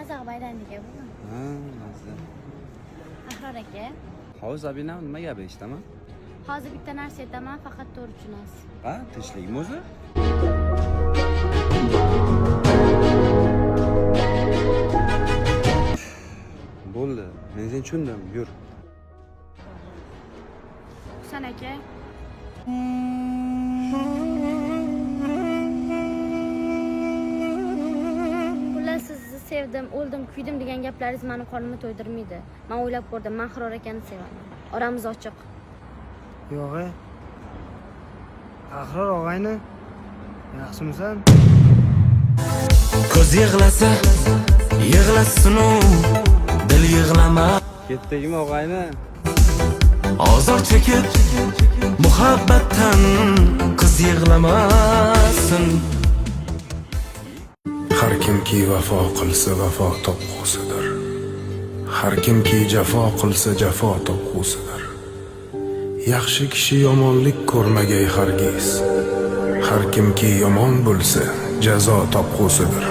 Mazaq bayrandika bu. Ha, mazza. Ahror aka, Hozir Zabina nima gap eshitaman? hozir bitta narsa aytaman, faqat to'g'ri tushunasiz. Ha, tinchlikmi o'zi? Bo'ldi, men seni tushundim, yur. Husan aka. Xullas sizni sevdim, o'ldim, kuydim degan gaplaringiz meni qonimni to'ydirmaydi. Men o'ylab ko'rdim, men Ahror akani sevaman. Oramiz ochiq. Yo'q. Ahror og'ayni yaxshimisan? Ko'z yig'lasa, yig'lasin u, dil yig'lama. Ketdikmi og'ayni? Ozor chekib, muhabbatdan qiz yig'lamasin. Har kimki vafo qilsa vafo topqusidir. Har kimki jafo qilsa jafo topqusidir. Yaxshi kishi yomonlik ko'rmagay hargiz. Har kimki yomon bo'lsa jazo topqusidir.